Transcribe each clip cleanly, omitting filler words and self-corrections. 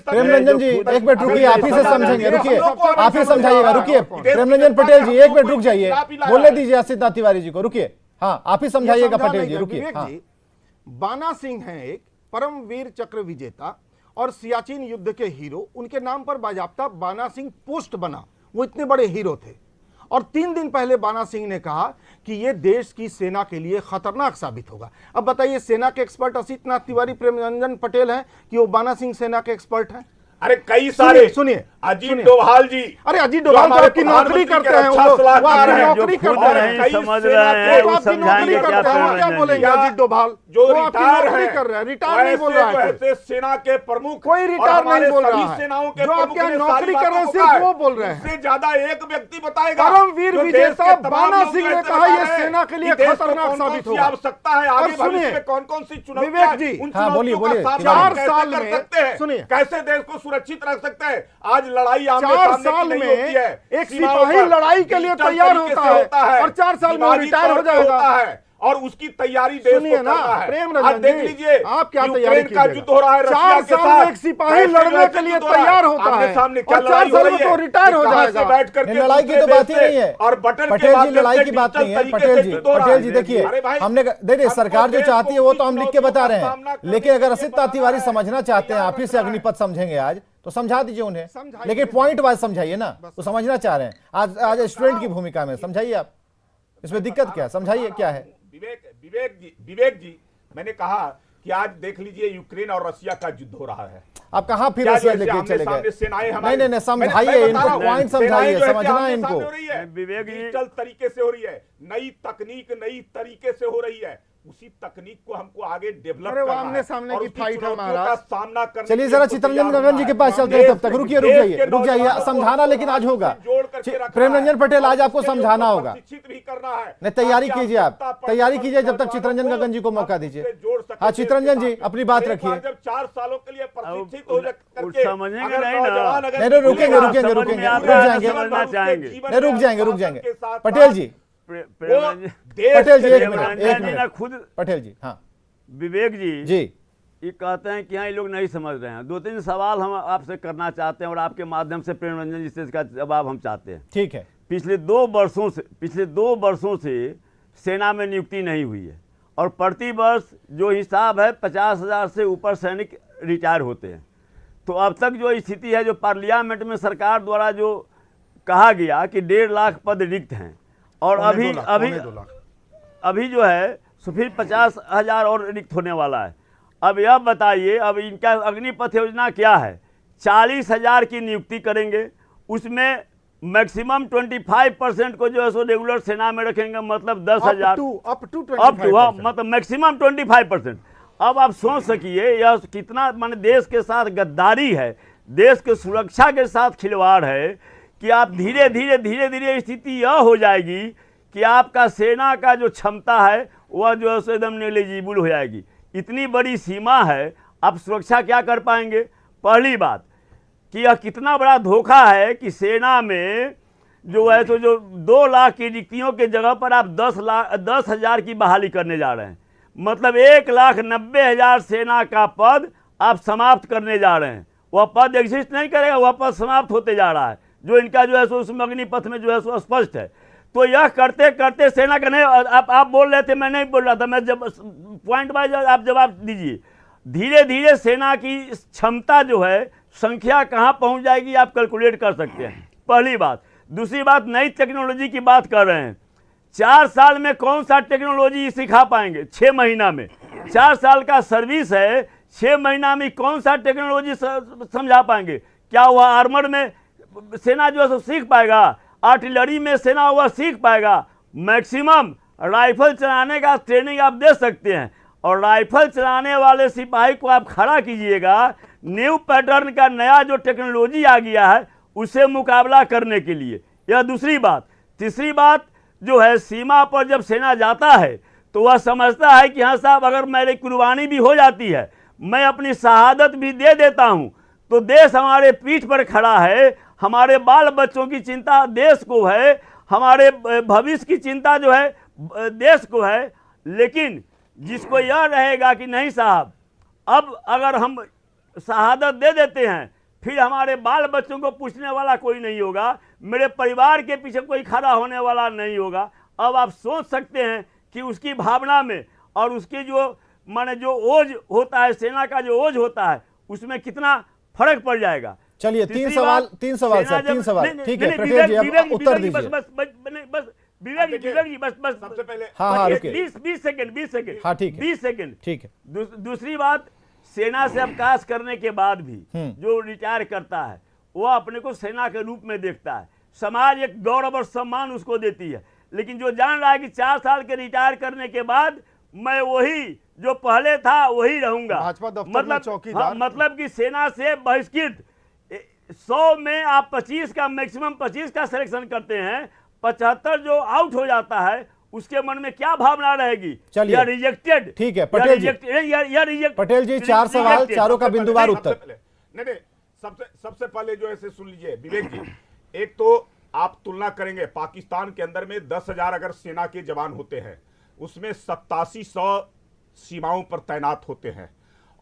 प्रेमरंजन जी एक मिनट रुकिए, आप ही से समझेंगे, रुकिए आप ही समझाइएगा, रुकिए प्रेमरंजन पटेल जी एक मिनट रुक जाइए, बोलने दीजिए आसित तिवारी जी को, रुकिए। हाँ आप ही समझाइएगा पटेल जी, रुकिए। हाँ। बाना सिंह हैं एक परमवीर चक्र विजेता और सियाचिन युद्ध के हीरो, उनके नाम पर बाजाप्ता बाना सिंह पोस्ट बना, वो इतने बड़े हीरो थे। और 3 दिन पहले बाना सिंह ने कहा कि यह देश की सेना के लिए खतरनाक साबित होगा। अब बताइए, सेना के एक्सपर्ट असित नाथ तिवारी प्रेमरंजन पटेल हैं कि वो बाना सिंह सेना के एक्सपर्ट हैं? अरे कई सारे, सुनिए अजीत डोभाल जी, अरे अजीत डोभाल तो आपकी नौकरी करते हैं, वो नौकरी करते हैं, समझ रहे हैं, वो समझाएंगे क्या क्या बोलेंगे अजीत डोभाल जो रिटायर कर रहे हैं? रिटायर नहीं बोल रहा है, ऐसे सेना के प्रमुख, कोई रिटायर नहीं बोल रहा है, सेनाओं के जो आप क्या नौकरी कर रहे हैं सिर्फ सिर्फ वो बोल रहे हैं। इससे ज्यादा एक व्यक्ति बताएगा, परमवीर विजेता बाना सिंह ने कहा यह सेना के लिए खतरनाक साबित होगा। आवश्यकता है आगे भविष्य में कौन कौन सी चुनौतियां, विवेक जी, उन बोलिए, चुनौतियों का सामना 4 कैसे साल कर में, सकते हैं, सुनिए, कैसे देश को सुरक्षित रख सकते हैं। आज लड़ाई आमने 4 सामने साल की नहीं में होती है, एक सीमाओं सिपाही पर लड़ाई के लिए डिजिटल तैयार तरीके होता से है और 4 साल में वो दिमागी रिटायर हो तौर पे जाएगा। होता है और उसकी तैयारी देश को सुनिए ना करना है। प्रेमरंजन आज देख जी, लीजिए आप क्या तैयारी यूक्रेन का युद्ध हो रहा है रशिया 4 के साल साथ, में एक सिपाही लड़ने के लिए तैयार होता है सामने क्या और 4 साल में तो रिटायर हो जाएगा। बैठ करके लड़ाई की तो बात ही नहीं है, और बटन पटेल जी लड़ाई की बात नहीं है। पटेल जी देखिए, हमने देखिए सरकार जो चाहती है वो तो हम लिख के बता रहे हैं, लेकिन अगर असित तिवारी समझना चाहते हैं, आप ही से अग्निपथ समझेंगे आज तो समझा दीजिए उन्हें, लेकिन पॉइंट वाइज समझाइए ना, वो समझना चाह रहे हैं आज स्टूडेंट की भूमिका में, समझाइए आप इसमें दिक्कत क्या है, समझाइए क्या है। विवेक जी मैंने कहा कि आज देख लीजिए यूक्रेन और रशिया का युद्ध हो रहा है, आप कहां फिर रशिया लेके चले गए? नहीं समझाइए इनको, पॉइंट समझाइए, समझना है इनको। विवेक डिजिटल तरीके से हो रही है, नई तकनीक नई तरीके से हो रही है, उसी तकनीक को हमको आगे डेवलप करना है। आमने सामने की फाइट है महाराज का सामना करने। चलिए जरा चित्रंजन गगन जी के पास चलते हैं, तब तक रुक जाइए, समझाना लेकिन आज होगा। प्रेमरंजन पटेल आज आपको समझाना होगा, भी करना है, नहीं तैयारी कीजिए, आप तैयारी कीजिए, जब तक चित्रंजन गगन जी को मौका दीजिए। हाँ चित्रंजन जी अपनी बात रखिए। जब 4 सालों के लिए प्रशिक्षित हो करके समझेंगे नहीं ना, नहीं रुकेंगे, रुक जाएंगे पटेल जी, पटेल जी एक मिनट खुद पटेल जी। हाँ विवेक जी जी ये कहते हैं कि हाँ ये लोग नहीं समझ रहे हैं। 2-3 सवाल हम आपसे करना चाहते हैं और आपके माध्यम से प्रेमरंजन जी से इसका जवाब हम चाहते हैं। ठीक है। पिछले 2 वर्षों से सेना में नियुक्ति नहीं हुई है और प्रति वर्ष जो हिसाब है 50,000 से ऊपर सैनिक रिटायर होते हैं। तो अब तक जो स्थिति है, जो पार्लियामेंट में सरकार द्वारा जो कहा गया कि 1.5 लाख पद रिक्त हैं और अभी जो है सो फिर 50,000 और रिक्त होने वाला है। अब यह बताइए, अब इनका अग्निपथ योजना क्या है? 40,000 की नियुक्ति करेंगे, उसमें मैक्सिमम 25% को जो है सो रेगुलर सेना में रखेंगे, मतलब 10,000 अप टू मतलब मैक्सिमम 25%। अब आप सोच सकिए यह कितना माने देश के साथ गद्दारी है, देश के सुरक्षा के साथ खिलवाड़ है कि आप धीरे धीरे स्थिति यह हो जाएगी कि आपका सेना का जो क्षमता है वह जो है एकदम नेग्लिजिबल हो जाएगी। इतनी बड़ी सीमा है, आप सुरक्षा क्या कर पाएंगे? पहली बात कि यह कितना बड़ा धोखा है कि सेना में जो है तो जो 2 लाख की रिक्तियों के जगह पर आप 10,000 की बहाली करने जा रहे हैं, मतलब 1,90,000 सेना का पद आप समाप्त करने जा रहे हैं। वह पद एग्जिस्ट नहीं करेगा, वह पद समाप्त होते जा रहा है, जो इनका जो है सो उसमें अग्निपथ में जो है सो स्पष्ट है। तो यह करते करते सेना का नहीं, आप बोल रहे थे, मैं नहीं बोल रहा था, मैं जब पॉइंट वाइज आप जवाब दीजिए। धीरे धीरे सेना की क्षमता जो है, संख्या कहाँ पहुँच जाएगी आप कैलकुलेट कर सकते हैं, पहली बात। दूसरी बात, नई टेक्नोलॉजी की बात कर रहे हैं। 4 साल में कौन सा टेक्नोलॉजी सिखा पाएंगे? 6 महीना में 4 साल का सर्विस है, 6 महीना में कौन सा टेक्नोलॉजी समझा पाएंगे? क्या वह आर्मर में सेना जो है सीख पाएगा? आर्टिलरी में सेना वह सीख पाएगा? मैक्सिमम राइफल चलाने का ट्रेनिंग आप दे सकते हैं और राइफल चलाने वाले सिपाही को आप खड़ा कीजिएगा, न्यू पैटर्न का नया जो टेक्नोलॉजी आ गया है उससे मुकाबला करने के लिए। यह दूसरी बात। तीसरी बात जो है, सीमा पर जब सेना जाता है तो वह समझता है कि हाँ साहब, अगर मेरी कुर्बानी भी हो जाती है, मैं अपनी शहादत भी दे देता हूँ, तो देश हमारे पीठ पर खड़ा है, हमारे बाल बच्चों की चिंता देश को है, हमारे भविष्य की चिंता जो है देश को है। लेकिन जिसको यह रहेगा कि नहीं साहब, अब अगर हम शहादत दे देते हैं, फिर हमारे बाल बच्चों को पूछने वाला कोई नहीं होगा, मेरे परिवार के पीछे कोई खड़ा होने वाला नहीं होगा। अब आप सोच सकते हैं कि उसकी भावना में और उसकी जो माने जो ओज होता है, सेना का जो ओज होता है, उसमें कितना फर्क पड़ जाएगा। चलिए तीन सवाल सर, 3 सवाल। ठीक है पटेल जी, अब उत्तर दीजिए। बस विवेक जी बस सबसे पहले हाँ रुकिए, 20 सेकंड हाँ ठीक है, 20 सेकंड ठीक है। दूसरी बात, सेना से अवकाश करने के बाद भी जो रिटायर करता है वो अपने को सेना के रूप में देखता है, समाज एक गौरव और सम्मान उसको देती है। लेकिन जो जान रहा है कि 4 साल के रिटायर करने के बाद मैं वही जो पहले था वही रहूंगा, भाजपा दफ्तर में चौकीदार, मतलब कि सेना से बहिष्कृत 100 में आप 25 का मैक्सिमम 25 का सिलेक्शन करते हैं, 75 जो आउट हो जाता है उसके मन में क्या भावना रहेगी? चलिए रिजेक्टेड। ठीक है पटेल जी, पटेल जी 4 सवाल, चारों का बिंदुवार उत्तर। नहीं सबसे पहले जो है सुन लीजिए विवेक जी, एक तो आप तुलना करेंगे पाकिस्तान के अंदर में 10,000 अगर सेना के जवान होते हैं, उसमें 8700 सीमाओं पर तैनात होते हैं,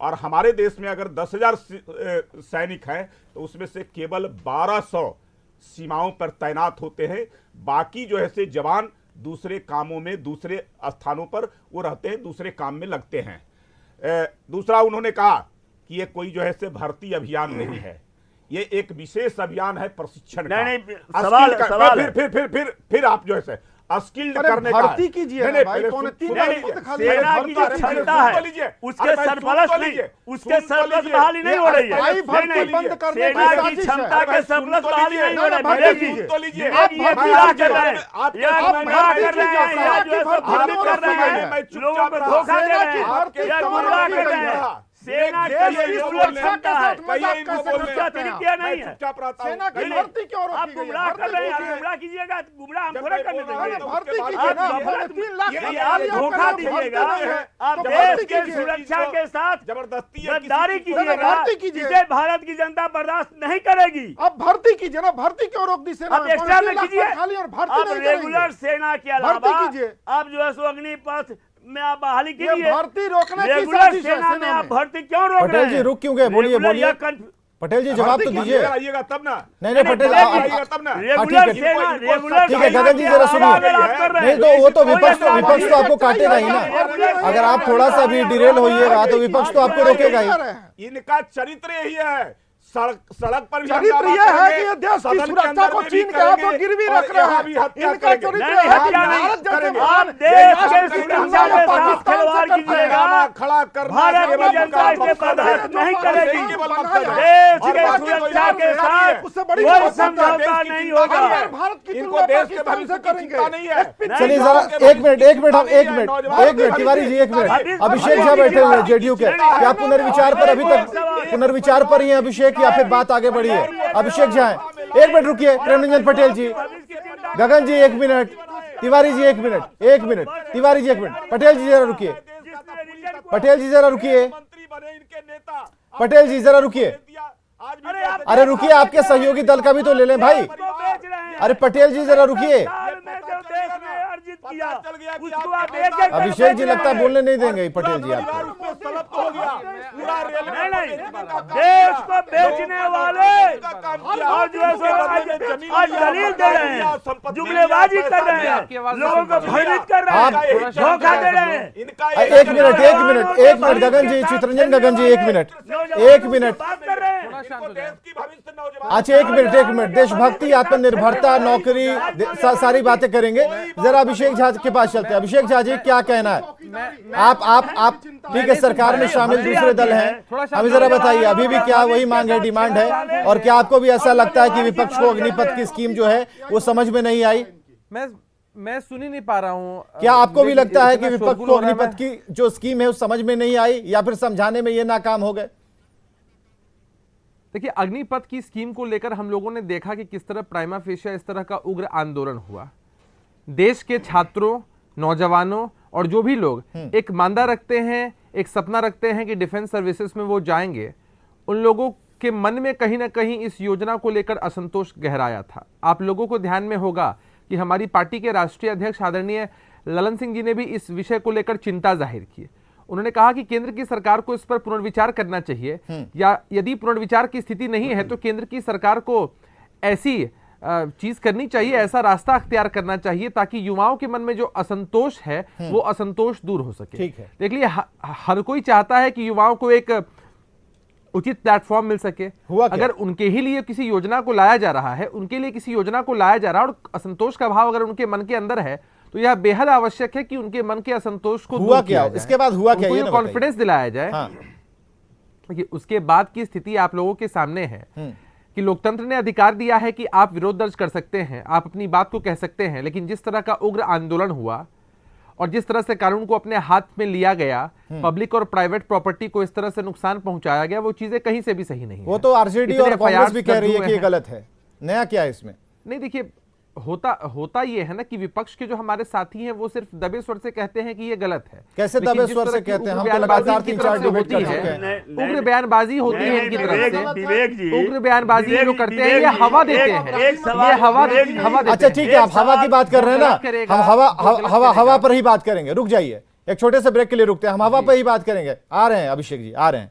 और हमारे देश में अगर 10,000 सैनिक हैं तो उसमें से केवल 1200 सीमाओं पर तैनात होते हैं। बाकी जो है जवान दूसरे कामों में, दूसरे स्थानों पर वो रहते हैं, दूसरे काम में लगते हैं। दूसरा उन्होंने कहा कि ये कोई जो है भर्ती अभियान नहीं है, ये एक विशेष अभियान है प्रशिक्षण का। फिर आप जो है स्किल्ड करने का भर्ती कीजिए ना भाई, कौन सेना की जो क्षमता है उसके सरप्लस नहीं, उसके सरप्लस बहाली नहीं हो रही है। सेना की क्षमता के सरप्लस बहाली नहीं हो रही है। आप गुमराह कर रहे हैं, आप गुमराह कर रहे हैं, जो है भ्रमित कर रहे हैं, लोगों को धोखा दे रहे हैं, गुमराह कर रहे हैं। सेना की सुरक्षा है, उसका तरीका नहीं है। सेना की भर्ती क्यों रोकी आप गुमराह कर रहे हैं, आप गुमराह कीजिएगा, गुमराह हम थोड़ा करने देंगे। भर्ती कीजिए ना, 3 लाख आप धोखा दीजिएगा, आप देश के सुरक्षा के साथ जबरदस्ती गद्दारी कीजिएगा, भर्ती कीजिए, जिसे भारत की जनता बर्दाश्त नहीं करेगी। अब भर्ती कीजिए ना, भर्ती क्यों रोक दी सेना? आप एक्स्ट्रा में कीजिए, आप रेगुलर सेना के अलावा आप जो है अग्निपथ में आप बहाली कीजिए। भर्ती रोकने की रेगुलर सेना में आप भर्ती क्यों रोक रहे हैं? पटेल जी रुक क्यों गए? बोलिए पटेल जी जवाब तो दीजिए। आइएगा तब ना। नहीं पटेल आइएगा तब ना। रेगुलर सेना, रेगुलर ठीक है गगन जी जरा सुनिए। नहीं तो वो तो विपक्ष तो आपको काटेगा ही ना, अगर आप थोड़ा सा भी डिरेल होइएगा तो विपक्ष तो आपको रोकेगा ही। इनका चरित्र यही है, सड़क पर भी चरित्र यह है कि ये देश की सुरक्षा को चीन के हाथों गिरवी रख रहे हैं। इनका चरित्र है कि भारत जैसे महान देश के सुरक्षा के साथ खिलवाड़ कीजिएगा, खड़ा करना भारत की जनता इसे बर्दाश्त नहीं करेगी। देश के सुरक्षा के साथ कोई समझौता नहीं होगा। भारत की इनको देश के भविष्य की चिंता नहीं है। चलिए जरा एक मिनट तिवारी जी, 1 मिनट। अभिषेक झा बैठे हुए जेडीयू के, क्या पुनर्विचार पर अभी तक पुनर्विचार पर ही है अभिषेक, या फिर बात आगे बढ़ी है? अभिषेक झा 1 मिनट रुकिए, प्रेमरंजन पटेल जी, गगन जी 1 minute, Tiwari ji 1 minute, Tiwari ji 1 minute, Patel जी जरा रुकिए, पटेल जी जरा रुकिए, पटेल जी जरा रुकिए, अरे रुकिए, आपके सहयोगी दल का भी तो ले लें भाई। अरे पटेल जी जरा रुकिए, अभिषेक जी लगता है बोलने नहीं देंगे पटेल जी आपको। देश को बेचने वाले और जो आज दलील दे रहे हैं, जुमलेबाजी कर रहे हैं, लोगों को भयभीत कर रहे हैं, धोखा दे रहे हैं। 1 मिनट गगन जी, चित्रंजन गगन जी 1 मिनट। अच्छा 1 मिनट, देशभक्ति, आत्मनिर्भरता, नौकरी, सारी बातें करेंगे। जरा अभिषेक झा के पास चलते हैं। अभिषेक झा जी क्या कहना है? आप ठीक है, सरकार में शामिल दूसरे दल हैं, हमें जरा बताइए अभी भी क्या वही मांग है, डिमांड है, और क्या आपको भी ऐसा लगता है कि विपक्ष को अग्निपथ की स्कीम जो है वो समझ में नहीं आई? मैं सुन ही नहीं पा रहा हूँ। क्या आपको भी लगता है कि विपक्ष को अग्निपथ की जो स्कीम है वो समझ में नहीं आई, या फिर समझाने में ये नाकाम हो गए? देखिए, अग्निपथ की स्कीम को लेकर हम लोगों ने देखा कि किस तरह प्राइमा फेशिया इस तरह का उग्र आंदोलन हुआ। देश के छात्रों, नौजवानों और जो भी लोग एक मानदा रखते हैं, एक सपना रखते हैं कि डिफेंस सर्विसेज में वो जाएंगे, उन लोगों के मन में कहीं ना कहीं इस योजना को लेकर असंतोष गहराया था। आप लोगों को ध्यान में होगा कि हमारी पार्टी के राष्ट्रीय अध्यक्ष आदरणीय ललन सिंह जी ने भी इस विषय को लेकर चिंता जाहिर की। उन्होंने कहा कि केंद्र की सरकार को इस पर पुनर्विचार करना चाहिए, या यदि पुनर्विचार की स्थिति नहीं है तो केंद्र की सरकार को ऐसी चीज करनी चाहिए, ऐसा रास्ता अख्तियार करना चाहिए ताकि युवाओं के मन में जो असंतोष है वो असंतोष दूर हो सके। ठीक है। देख लिए हर कोई चाहता है कि युवाओं को एक उचित प्लेटफॉर्म मिल सके। अगर उनके ही लिए किसी योजना को लाया जा रहा है, उनके लिए किसी योजना को लाया जा रहा है और असंतोष का भाव अगर उनके मन के अंदर है तो यह बेहद आवश्यक है कि उनके मन के असंतोष को हुआ क्या, इसके बाद हुआ क्या, ये कॉन्फिडेंस दिलाया जाए। हाँ। कि उसके बाद की स्थिति आप लोगों के सामने है कि लोकतंत्र ने अधिकार दिया है कि आप विरोध दर्ज कर सकते हैं, आप अपनी बात को कह सकते हैं, लेकिन जिस तरह का उग्र आंदोलन हुआ और जिस तरह से कानून को अपने हाथ में लिया गया, पब्लिक और प्राइवेट प्रॉपर्टी को इस तरह से नुकसान पहुंचाया गया, वो चीजें कहीं से भी सही नहीं। वो तो आरजेडी और कांग्रेस भी कह रही है कि ये गलत है। नया क्या है इसमें? नहीं, देखिए होता ये है ना कि विपक्ष के जो हमारे साथी हैं वो सिर्फ दबे स्वर से कहते हैं कि ये गलत है। कैसे दबे स्वर से कहते हैं? हम तो लगातार 3-4 डिबेट कर चुके हैं। उग्र बयानबाजी होती है इनकी तरफ से। विवेक जी, उग्र बयानबाजी जो करते हैं ये हवा देते हैं, ये हवा देते अच्छा ठीक है, आप हवा की बात कर रहे हैं ना, हम हवा पर ही बात करेंगे। रुक जाइए, एक छोटे से ब्रेक के लिए रुकते हैं, हम हवा पर ही बात करेंगे। आ रहे हैं अभिषेक जी, आ रहे हैं।